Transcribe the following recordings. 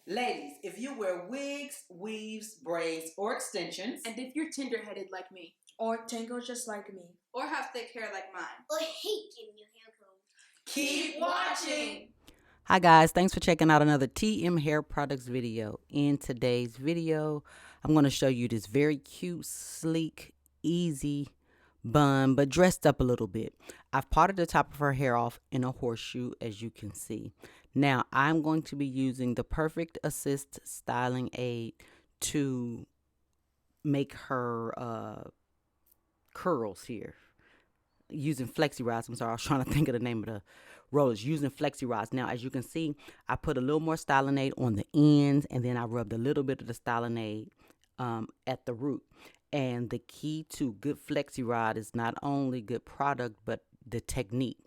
Ladies, if you wear wigs, weaves, braids, or extensions, and if you're tender-headed like me, or tangled just like me, or have thick hair like mine, or hate getting your hair combed, keep watching. Hi guys, thanks for checking out another TM Hair Products video. In today's video, I'm going to show you this very cute, sleek, easy bun, but dressed up a little bit. I've parted the top of her hair off in a horseshoe, as you can see. Now, I'm going to be using the Perfect Assist styling aid to make her curls here. Using flexi rods. I'm sorry, I was trying to think of the name of the rollers. Using flexi rods. Now, as you can see, I put a little more styling aid on the ends, and then I rubbed a little bit of the styling aid at the root. And the key to good flexi rod is not only good product, but the technique.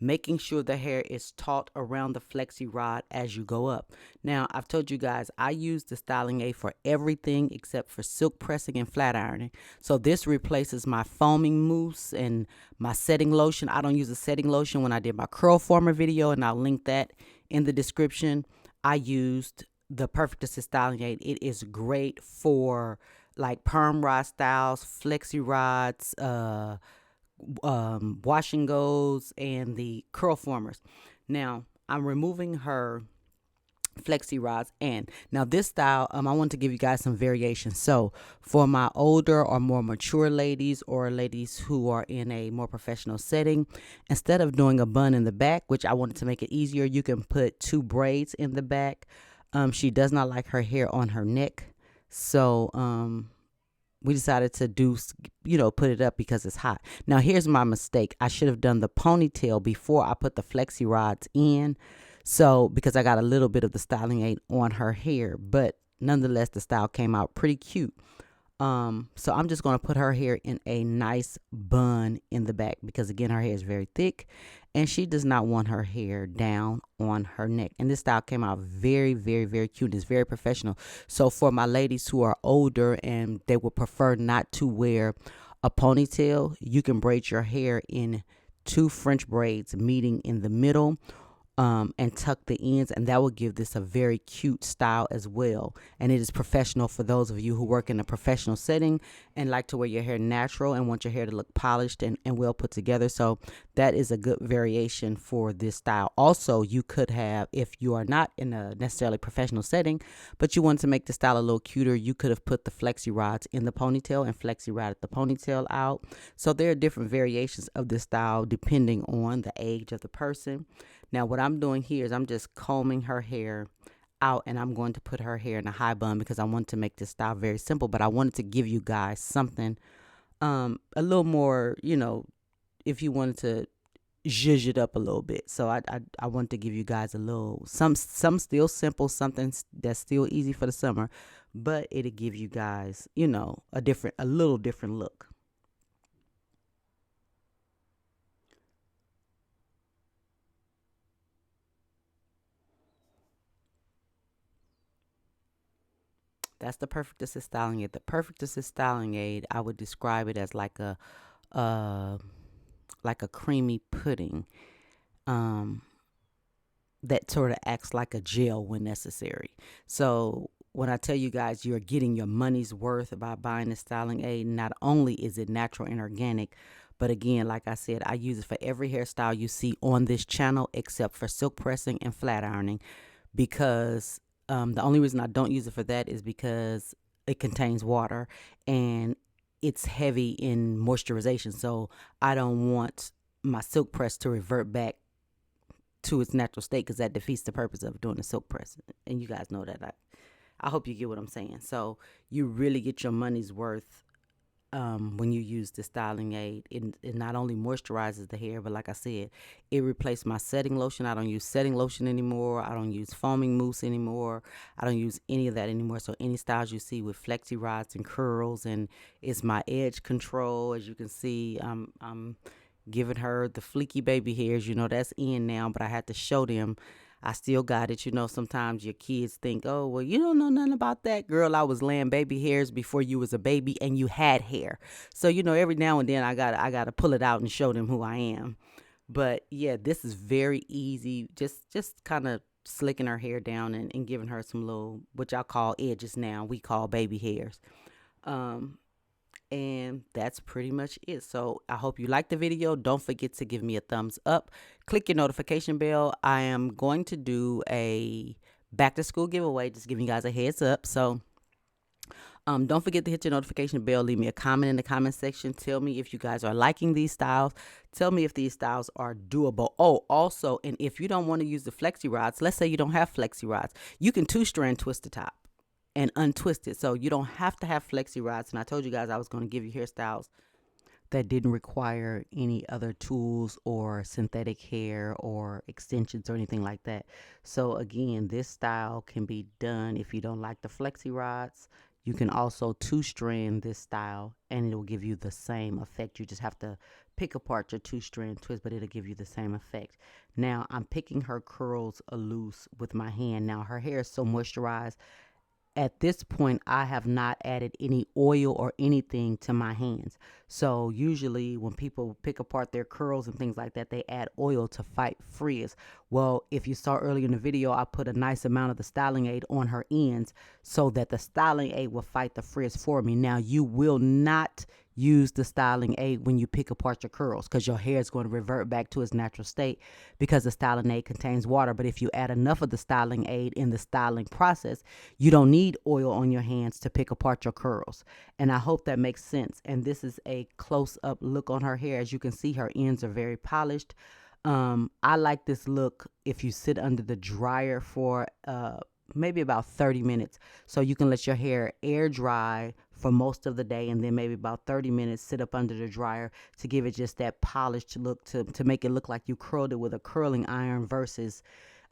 Making sure the hair is taut around the flexi rod as you go up. Now, I've told you guys, I use the styling aid for everything except for silk pressing and flat ironing. So this replaces my foaming mousse and my setting lotion. I don't use a setting lotion when I did my curl former video, and I'll link that in the description. I used the Perfect Assist styling aid. It is great for like perm rod styles, flexi rods, wash and goes, and the curl formers. Now I'm removing her flexi rods, and now this style I want to give you guys some variations. So for my older or more mature ladies, or ladies who are in a more professional setting, instead of doing a bun in the back, which I wanted to make it easier, you can put 2 braids in the back. She does not like her hair on her neck, so we decided to do, put it up because it's hot. Now, here's my mistake. I should have done the ponytail before I put the flexi rods in. So, because I got a little bit of the styling aid on her hair, but nonetheless, the style came out pretty cute. So I'm just going to put her hair in a nice bun in the back because, again, her hair is very thick and she does not want her hair down on her neck. And this style came out very, very, very cute. It's very professional. So for my ladies who are older and they would prefer not to wear a ponytail, you can braid your hair in 2 French braids meeting in the middle. And tuck the ends, and that will give this a very cute style as well. And it is professional for those of you who work in a professional setting and like to wear your hair natural and want your hair to look polished and well put together. So that is a good variation for this style. Also, you could have, if you are not in a necessarily professional setting, but you want to make the style a little cuter, you could have put the flexi rods in the ponytail and flexi rod the ponytail out. So there are different variations of this style depending on the age of the person. Now, what I'm doing here is I'm just combing her hair out, and I'm going to put her hair in a high bun because I want to make this style very simple, but I wanted to give you guys something a little more, if you wanted to zhuzh it up a little bit. So I want to give you guys a little, some still simple, something that's still easy for the summer, but it'll give you guys, a little different look. That's the Perfect Assist styling aid. The Perfect Assist styling aid, I would describe it as like a creamy pudding that sort of acts like a gel when necessary. So when I tell you guys you're getting your money's worth by buying the styling aid, not only is it natural and organic, but again, like I said, I use it for every hairstyle you see on this channel except for silk pressing and flat ironing, because the only reason I don't use it for that is because it contains water and it's heavy in moisturization. So I don't want my silk press to revert back to its natural state, because that defeats the purpose of doing the silk press. And you guys know that. I hope you get what I'm saying. So you really get your money's worth when you use the styling aid. It not only moisturizes the hair, but like I said, it replaced my setting lotion. I don't use setting lotion anymore. I don't use foaming mousse anymore. I don't use any of that anymore. So any styles you see with flexi rods and curls, and it's my edge control. As you can see, I'm giving her the fleeky baby hairs. That's in now, but I had to show them I still got it. Sometimes your kids think, oh, well, you don't know nothing about that. Girl, I was laying baby hairs before you was a baby and you had hair. So, every now and then I gotta pull it out and show them who I am. But yeah, this is very easy. Just kind of slicking her hair down and giving her some little, what y'all call edges now, we call baby hairs. And that's pretty much it. So I hope you liked the video. Don't forget to give me a thumbs up. Click your notification bell. I am going to do a back to school giveaway, just giving you guys a heads up. So don't forget to hit your notification bell. Leave me a comment in the comment section. Tell me if you guys are liking these styles. Tell me if these styles are doable. Oh, also, and if you don't want to use the flexi rods, let's say you don't have flexi rods, you can 2-strand twist the top and untwist it. So you don't have to have flexi rods. And I told you guys I was going to give you hairstyles that didn't require any other tools or synthetic hair or extensions or anything like that. So again, this style can be done if you don't like the flexi rods. You can also 2-strand this style and it will give you the same effect. You just have to pick apart your 2-strand twist, but it'll give you the same effect. Now I'm picking her curls loose with my hand. Now her hair is so moisturized. At this point, I have not added any oil or anything to my hands. So usually when people pick apart their curls and things like that, they add oil to fight frizz. Well, if you saw earlier in the video, I put a nice amount of the styling aid on her ends so that the styling aid will fight the frizz for me. Now, you will not use the styling aid when you pick apart your curls because your hair is going to revert back to its natural state because the styling aid contains water. But if you add enough of the styling aid in the styling process, you don't need oil on your hands to pick apart your curls. And I hope that makes sense. And this is a close-up look on her hair. As you can see, her ends are very polished. I like this look if you sit under the dryer for maybe about 30 minutes. So you can let your hair air dry for most of the day and then maybe about 30 minutes sit up under the dryer to give it just that polished look, to make it look like you curled it with a curling iron versus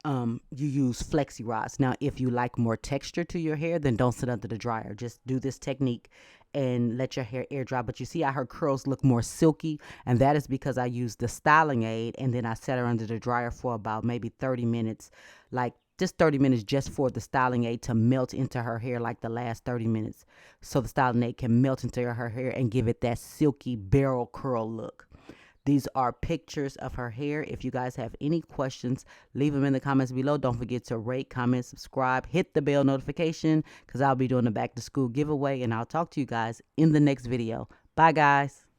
you use flexi rods. Now, if you like more texture to your hair, then don't sit under the dryer. Just do this technique and let your hair air dry. But you see how her curls look more silky, and that is because I used the styling aid and then I set her under the dryer for about maybe 30 minutes, like just 30 minutes just for the styling aid to melt into her hair like the last 30 minutes. So the styling aid can melt into her hair and give it that silky barrel curl look. These are pictures of her hair. If you guys have any questions, leave them in the comments below. Don't forget to rate, comment, subscribe, hit the bell notification because I'll be doing the back to school giveaway, and I'll talk to you guys in the next video. Bye, guys.